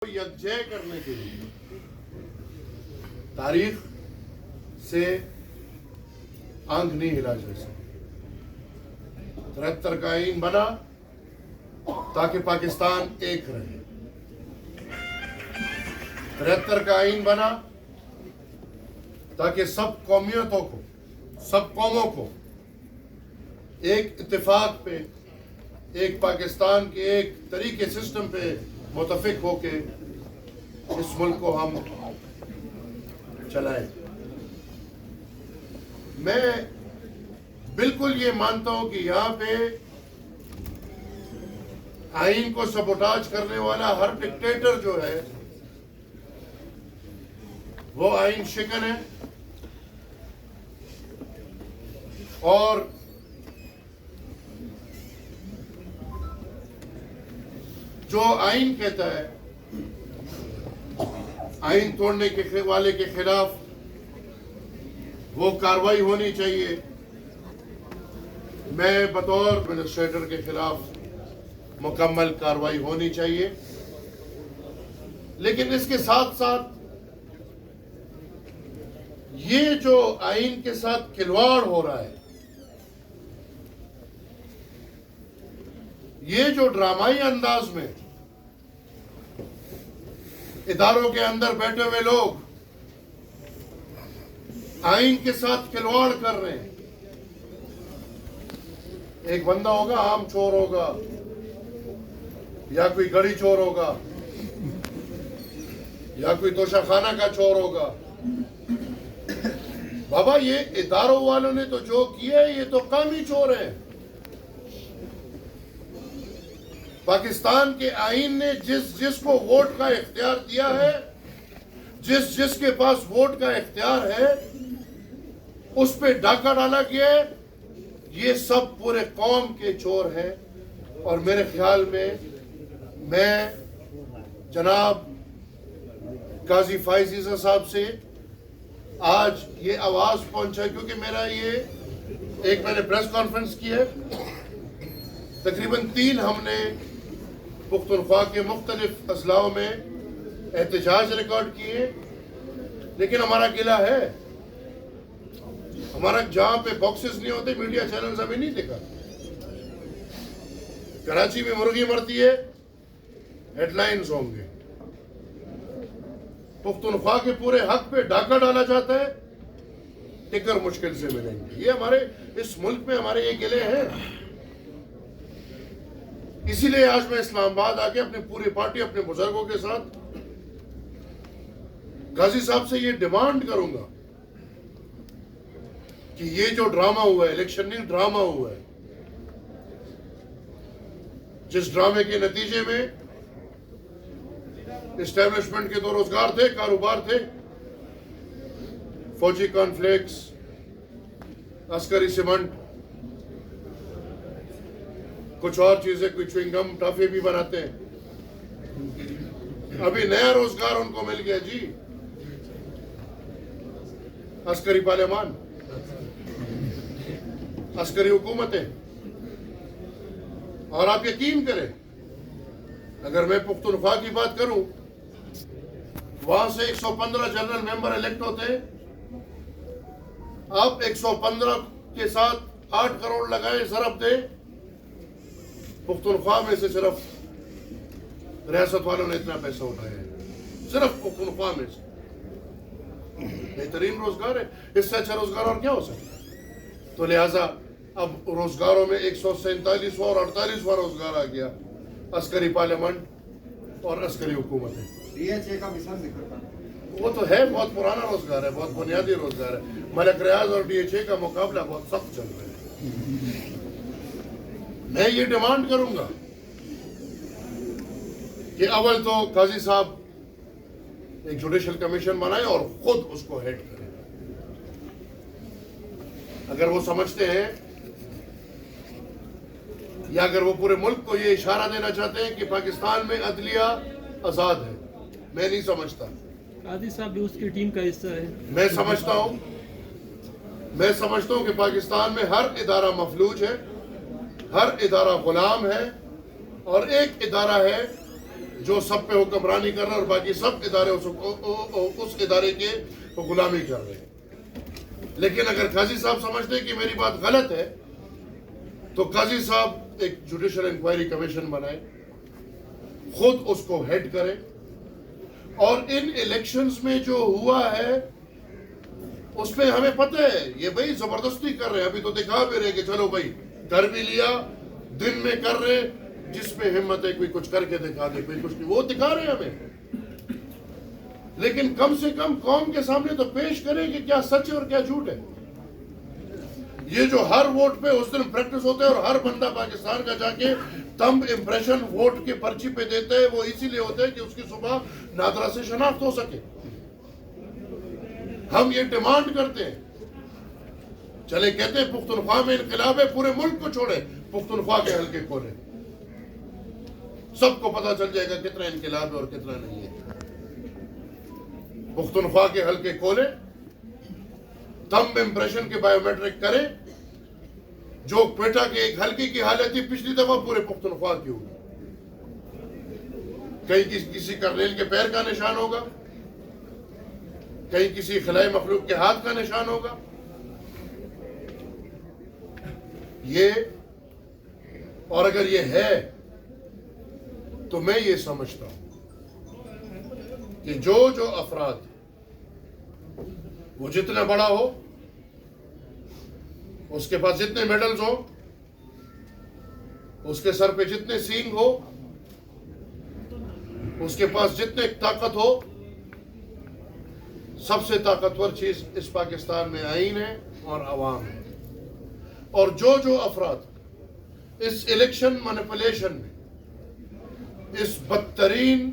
یکجا کرنے کے لیے تاریخ سے آنکھ نہیں ہلا جا سکتی۔ 73 کا آئین بنا تاکہ پاکستان ایک رہے۔ 73 کا آئین بنا تاکہ سب قومیتوں کو، سب قوموں کو ایک اتفاق پہ، ایک پاکستان کے ایک طریقے سسٹم پہ متفق ہو کے اس ملک کو ہم چلائیں۔ میں بالکل یہ مانتا ہوں کہ یہاں پہ آئین کو سبوٹاج کرنے والا ہر ڈکٹیٹر جو ہے وہ آئین شکن ہے، اور جو آئین کہتا ہے آئین توڑنے کے والے کے خلاف وہ کارروائی ہونی چاہیے۔ میں بطور ایڈمنسٹریٹر کے خلاف مکمل کارروائی ہونی چاہیے، لیکن اس کے ساتھ ساتھ یہ جو آئین کے ساتھ کھلواڑ ہو رہا ہے، یہ جو ڈرامائی انداز میں اداروں کے اندر بیٹھے ہوئے لوگ آئین کے ساتھ کھلواڑ کر رہے ہیں۔ ایک بندہ ہوگا، عام چور ہوگا یا کوئی گڑی چور ہوگا یا کوئی توشہ خانہ کا چور ہوگا۔ بابا یہ اداروں والوں نے تو جو کیا ہے یہ تو قومی چور ہیں۔ پاکستان کے آئین نے جس کو ووٹ کا اختیار دیا ہے، جس کے پاس ووٹ کا اختیار ہے، اس پہ ڈاکہ ڈالا گیا ہے۔ یہ سب پورے قوم کے چور ہیں، اور میرے خیال میں جناب قاضی فائز عیسیٰ صاحب سے آج یہ آواز پہنچا، کیونکہ میرا یہ میں نے پریس کانفرنس کی ہے، تقریباً 3 ہم نے پختونخوا کے مختلف اضلاعوں میں احتجاج ریکارڈ کیے، لیکن ہمارا گلہ ہے، ہمارا جہاں پہ باکسز نہیں ہوتے میڈیا چینلز ہمیں نہیں دکھا۔ کراچی میں مرغی مرتی ہے، ہیڈ لائنز ہوں گے۔ پختونخوا کے پورے حق پہ ڈاکہ ڈالا جاتا ہے، ٹکر مشکل سے ملیں گے۔ یہ ہمارے اس ملک میں ہمارے یہ گلے ہیں۔ اسی لیے آج میں اسلام آباد آ کے اپنی پوری پارٹی، اپنے بزرگوں کے ساتھ قاضی صاحب سے یہ ڈیمانڈ کروں گا کہ یہ جو ڈرامہ ہوا ہے، الیکشننگ ڈرامہ ہوا ہے، جس ڈرامے کے نتیجے میں اسٹیبلشمنٹ کے تو روزگار تھے، کاروبار تھے، فوجی کانفلیکس، عسکری سیمنٹ، کچھ اور چیزیں، کوئی چوئنگم ٹافی بھی بناتے ہیں۔ ابھی نیا روزگار ان کو مل گیا جی، عسکری پارلیمان، عسکری حکومتیں۔ اور آپ یقین کریں، اگر میں پختونخوا کی بات کروں، وہاں سے 115 جنرل ممبر الیکٹ ہوتے ہیں۔ آپ 115 کے ساتھ 8 کروڑ لگائیں، ضرب دیں، پختونخوا میں سے صرف ریاست والوں نے اتنا پیسہ اٹھایا ہے، صرف پختونخوا میں سے۔ بہترین روزگار ہے، اس سے اچھا روزگار اور کیا ہو سکتا ہے؟ تو لہٰذا اب روزگاروں میں 147واں اور 48واں روزگار آ گیا، عسکری پارلیمنٹ اور عسکری حکومتیں۔ کا مثال ذکر کرنا، وہ تو ہے، بہت پرانا روزگار ہے، بہت بنیادی روزگار ہے۔ ملک ریاض اور DHA کا مقابلہ بہت سخت چل رہا ہے۔ میں یہ ڈیمانڈ کروں گا کہ اول تو قاضی صاحب ایک جوڈیشل کمیشن بنائے اور خود اس کو ہیڈ کریں۔ اگر وہ سمجھتے ہیں یا اگر وہ پورے ملک کو یہ اشارہ دینا چاہتے ہیں کہ پاکستان میں عدلیہ آزاد ہے، میں نہیں سمجھتا۔ قاضی صاحب بھی اس کی ٹیم کا حصہ ہے۔ میں سمجھتا ہوں کہ پاکستان میں ہر ادارہ مفلوج ہے، ہر ادارہ غلام ہے، اور ایک ادارہ ہے جو سب پہ حکمرانی کر رہا ہے اور باقی سب ادارے اس ادارے کے غلامی کر رہے ہیں. لیکن اگر قاضی صاحب سمجھتے ہیں کہ میری بات غلط ہے تو قاضی صاحب ایک جوڈیشل انکوائری کمیشن بنائے, خود اس کو ہیڈ کرے, اور ان الیکشنز میں جو ہوا ہے اس میں ہمیں پتہ ہے یہ بھائی زبردستی کر رہے ہیں. ابھی تو دکھا بھی رہے کہ چلو بھائی کر بھی لیا, دن میں کر رہے, جس میں ہمت ہے کوئی کچھ کر کے دکھا دے, کوئی کچھ نہیں, وہ دکھا رہے ہیں ہمیں. لیکن کم سے کم قوم کے سامنے تو پیش کرے کہ کیا سچ ہے اور کیا جھوٹ ہے. یہ جو ہر ووٹ پہ اس دن پریکٹس ہوتا ہے اور ہر بندہ پاکستان کا جا کے تمب امپریشن ووٹ کی پرچی پہ دیتا ہے, وہ اسی لیے ہوتا ہے کہ اس کی صبح نادرا سے شناخت ہو سکے. ہم یہ ڈیمانڈ کرتے ہیں, چلے کہتے ہیں پختونخوا میں انقلاب ہے, پورے ملک کو چھوڑے, پختونخوا کے حلقے کھولے, سب کو پتا چل جائے گا کتنا انقلاب ہے اور کتنا نہیں ہے. پختونخوا کے حلقے کھولے, تمب امپریشن کے بائیو میٹرک کرے, جو کوئٹہ کے ایک حلقے کی حالت تھی پچھلی دفعہ پورے پختونخوا کی ہوگی. کہیں کسی کرنیل کے پیر کا نشان ہوگا, کہیں کسی خلائی مخلوق کے ہاتھ کا نشان ہوگا. یہ, اور اگر یہ ہے تو میں یہ سمجھتا ہوں کہ جو افراد وہ جتنا بڑا ہو, اس کے پاس جتنے میڈلز ہو, اس کے سر پہ جتنے سینگ ہو, اس کے پاس جتنے طاقت ہو, سب سے طاقتور چیز اس پاکستان میں آئین ہے اور عوام ہے. اور جو افراد اس الیکشن مینیپولیشن میں, اس بدترین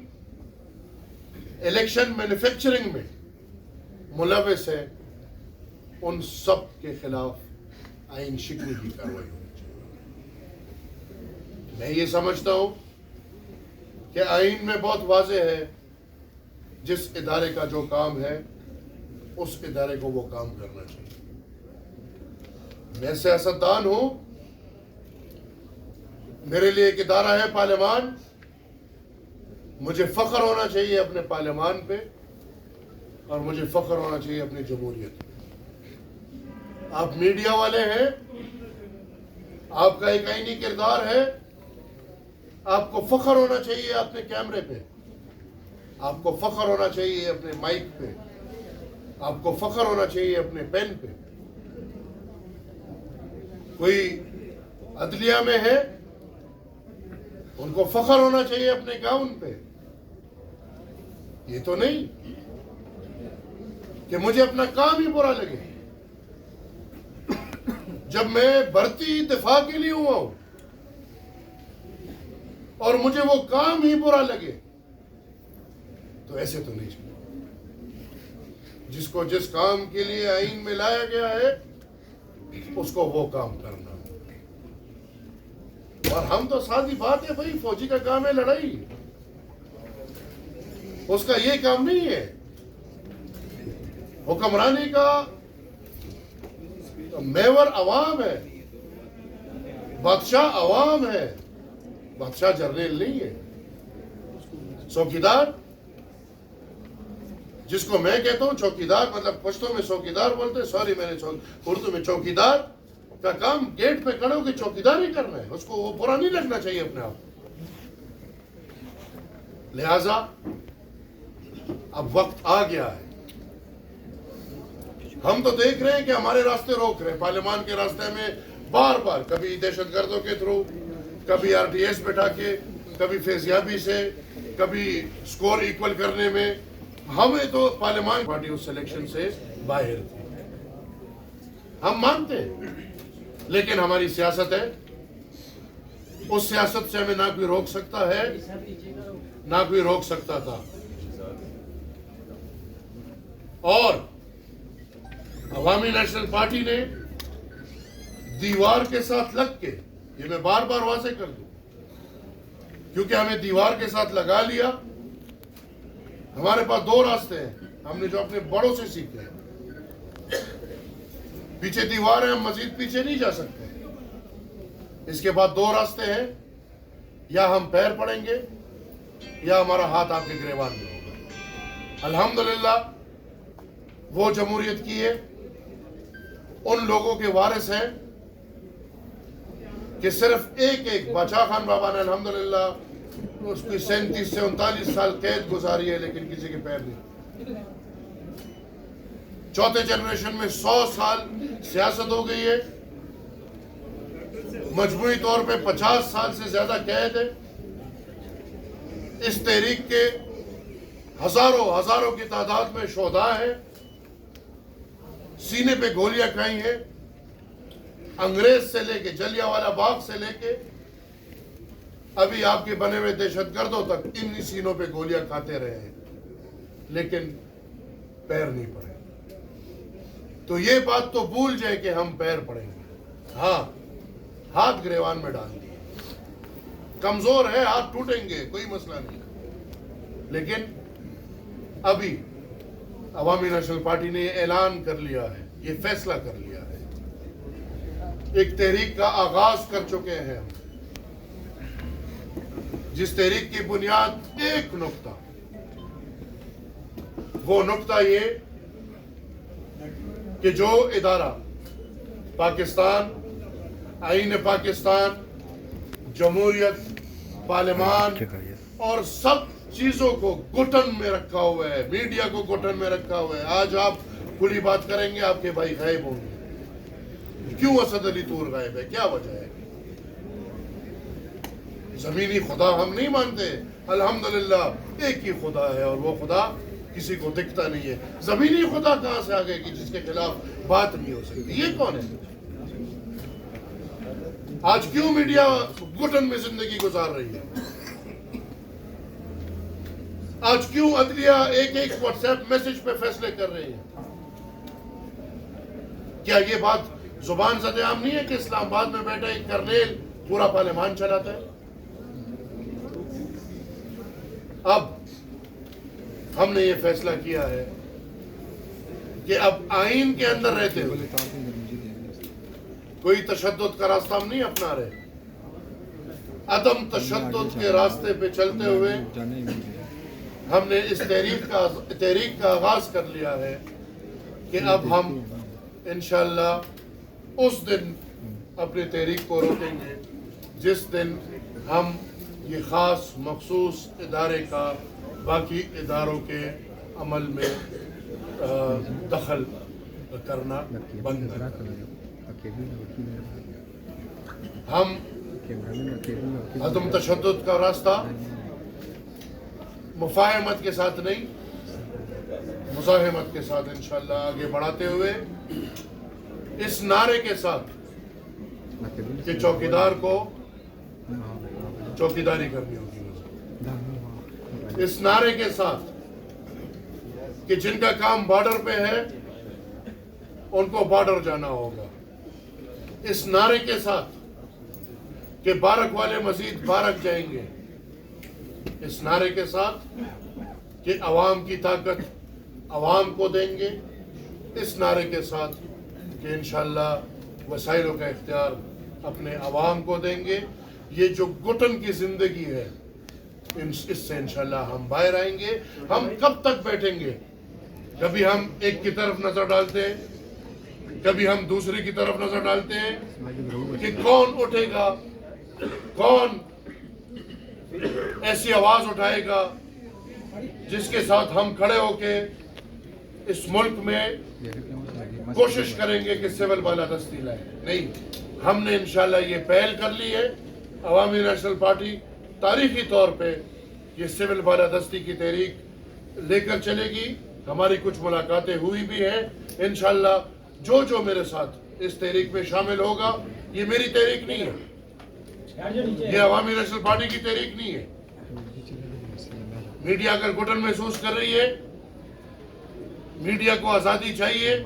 الیکشن مینوفیکچرنگ میں ملوث ہے, ان سب کے خلاف آئین شکنی کی کارروائی ہونی چاہیے. میں یہ سمجھتا ہوں کہ آئین میں بہت واضح ہے جس ادارے کا جو کام ہے اس ادارے کو وہ کام کرنا چاہیے. میں سیاستدان ہوں, میرے لیے ایک ادارہ ہے پارلیمان, مجھے فخر ہونا چاہیے اپنے پارلیمان پہ اور مجھے فخر ہونا چاہیے اپنی جمہوریت پہ. آپ میڈیا والے ہیں, آپ کا ایک آئینی کردار ہے, آپ کو فخر ہونا چاہیے اپنے کیمرے پہ, آپ کو فخر ہونا چاہیے اپنے مائک پہ, آپ کو فخر ہونا چاہیے اپنے پین پہ. کوئی عدلیہ میں ہے, ان کو فخر ہونا چاہیے اپنے گاؤن پہ. یہ تو نہیں کہ مجھے اپنا کام ہی برا لگے. جب میں بھرتی دفاع کے لیے ہوا ہوں اور مجھے وہ کام ہی برا لگے, تو ایسے تو نہیں چلے. جس کو جس کام کے لیے آئین میں لایا گیا ہے اس کو وہ کام کرنا. اور ہم تو سادی بات ہے بھائی, فوجی کا کام ہے لڑائی, اس کا یہ کام نہیں ہے. حکمرانی کا محور عوام ہے, بادشاہ عوام ہے, بادشاہ جرنیل نہیں ہے. چوکیدار, جس کو میں کہتا ہوں چوکیدار, مطلب پشتوں میں چوکیدار بولتے, سوری میں نے اردو میں چوکیدار کا کام گیٹ پہ کھڑے ہو کے چوکیدار ہی کرنا ہے. اس کو وہ برا نہیں لگنا چاہیے اپنے آپ. لہذا اب وقت آ گیا ہے. ہم تو دیکھ رہے ہیں کہ ہمارے راستے روک رہے ہیں, پارلیمان کے راستے میں بار بار, کبھی دہشت گردوں کے تھرو, کبھی آر ٹی ایس بٹھا کے, کبھی فیضیابی سے, کبھی سکور ایکول کرنے میں. ہمیں تو پارلیمان پارٹی اس سلیکشن سے باہر تھی, ہم مانتے ہیں, لیکن ہماری سیاست ہے, اس سیاست سے ہمیں نہ کوئی روک سکتا ہے نہ کوئی روک سکتا تھا. اور عوامی نیشنل پارٹی نے دیوار کے ساتھ لگ کے, یہ میں بار بار واضح کر دوں, کیونکہ ہمیں دیوار کے ساتھ لگا لیا. ہمارے پاس دو راستے ہیں, ہم نے جو اپنے بڑوں سے سیکھے ہیں. پیچھے دیوار ہے, ہم مزید پیچھے نہیں جا سکتے. اس کے بعد دو راستے ہیں, یا ہم پیر پڑیں گے یا ہمارا ہاتھ آپ کے گریبان میں ہوگا۔ الحمدللہ وہ جمہوریت کی ہے، ان لوگوں کے وارث ہیں کہ صرف ایک باچا خان بابا نے الحمدللہ اس کی 37 سے 39 سال قید گزاری ہے، لیکن کسی کے پیر نہیں۔ چوتھے جنریشن میں 100 سال سیاست ہو گئی ہے، مجموعی طور پہ 50 سال سے زیادہ قید ہے۔ اس تحریک کے ہزاروں کی تعداد میں شہداء ہیں، سینے پہ گولیاں کھائی ہیں، انگریز سے لے کے جلیانوالہ باغ سے لے کے ابھی آپ کے بنے ہوئے دہشت گردوں تک انہی سینوں پہ گولیاں کھاتے رہے ہیں، لیکن پیر نہیں پڑے۔ تو یہ بات تو بھول جائے کہ ہم پیر پڑیں گے۔ ہاں، ہاتھ گریوان میں ڈال دیے، کمزور ہے، ہاتھ ٹوٹیں گے، کوئی مسئلہ نہیں، لیکن ابھی عوامی نیشنل پارٹی نے یہ اعلان کر لیا ہے، یہ فیصلہ کر لیا ہے، ایک تحریک کا آغاز کر چکے ہیں ہم، جس تحریک کی بنیاد ایک نقطہ، وہ نقطہ یہ کہ جو ادارہ پاکستان، آئین پاکستان، جمہوریت، پارلیمان اور سب چیزوں کو گھٹن میں رکھا ہوا ہے، میڈیا کو گھٹن میں رکھا ہوا ہے۔ آج آپ کھلی بات کریں گے، آپ کے بھائی غائب ہوں گے۔ کیوں اسد علی طور غائب ہے؟ کیا وجہ ہے؟ زمینی خدا ہم نہیں مانتے، الحمدللہ ایک ہی خدا ہے، اور وہ خدا کسی کو دکھتا نہیں ہے۔ زمینی خدا کہاں سے آ گئے کہ جس کے خلاف بات نہیں ہو سکتی؟ یہ کون ہے؟ آج کیوں میڈیا گھٹن میں زندگی گزار رہی ہے؟ آج کیوں عدلیہ ایک واٹس ایپ میسج پہ فیصلے کر رہی ہے؟ کیا یہ بات زبان زد عام نہیں ہے کہ اسلام آباد میں بیٹھا ایک کرنیل پورا پارلیمان چلاتا ہے؟ اب ہم نے یہ فیصلہ کیا ہے کہ اب آئین کے اندر رہتے ہوئے کوئی تشدد کا راستہ ہم نہیں اپنا رہے، عدم تشدد کے راستے پہ چلتے ہوئے ہم نے اس تحریک کا آغاز کر لیا ہے کہ اب ہم انشاءاللہ اس دن اپنی تحریک کو روکیں گے جس دن ہم یہ خاص مخصوص ادارے کا باقی اداروں کے عمل میں دخل کرنا بند کریں۔ ہم عدم تشدد کا راستہ مفاہمت کے ساتھ نہیں، مزاحمت کے ساتھ انشاءاللہ آگے بڑھاتے ہوئے اس نعرے کے ساتھ کہ چوکیدار کو چوکیداری کرنی ہوگی، اس نعرے کے ساتھ کہ جن کا کام بارڈر پہ ہے ان کو بارڈر جانا ہوگا، اس نعرے کے ساتھ کہ بارک والے مزید بارک جائیں گے، اس نعرے کے ساتھ کہ عوام کی طاقت عوام کو دیں گے، اس نعرے کے ساتھ کہ انشاءاللہ وسائلوں کا اختیار اپنے عوام کو دیں گے۔ یہ جو گھٹن کی زندگی ہے اس سے انشاءاللہ ہم باہر آئیں گے۔ ہم کب تک بیٹھیں گے؟ کبھی ہم ایک کی طرف نظر ڈالتے ہیں، کبھی ہم دوسری کی طرف نظر ڈالتے ہیں کہ کون اٹھے گا، کون ایسی آواز اٹھائے گا جس کے ساتھ ہم کھڑے ہو کے اس ملک میں کوشش کریں گے کہ سول بالادستی لائیں۔ نہیں، ہم نے انشاءاللہ یہ پہل کر لی ہے، عوامی نیشنل پارٹی تاریخی طور پہ یہ سول بالادستی کی تحریک لے کر چلے گی۔ ہماری کچھ ملاقاتیں ہوئی بھی ہیں، انشاءاللہ جو میرے ساتھ اس تحریک میں شامل ہوگا، یہ میری تحریک نہیں ہے، یہ عوامی نیشنل پارٹی کی تحریک نہیں ہے۔ میڈیا اگر گھٹن محسوس کر رہی ہے، میڈیا کو آزادی چاہیے،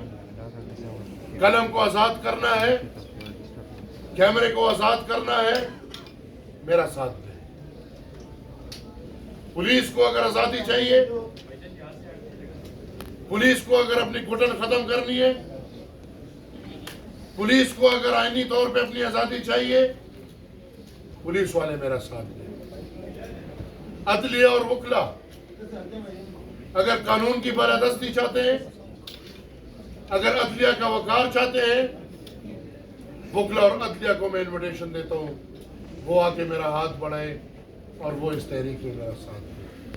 قلم کو آزاد کرنا ہے، کیمرے کو آزاد کرنا ہے، میرا ساتھ دیں۔ پولیس کو اگر آزادی چاہیے، پولیس کو اگر اپنی گھٹن ختم کرنی ہے، پولیس کو اگر آئینی طور پہ اپنی آزادی چاہیے، پولیس والے میرا ساتھ دیں۔ عدلیہ اور وکلا اگر قانون کی بالادستی چاہتے ہیں، اگر عدلیہ کا وقار چاہتے ہیں، وکلا اور عدلیہ کو میں انویٹیشن دیتا ہوں، وہ آ کے میرا ہاتھ بڑھائیں اور وہ اس تحریک میں میرا ساتھ دیں۔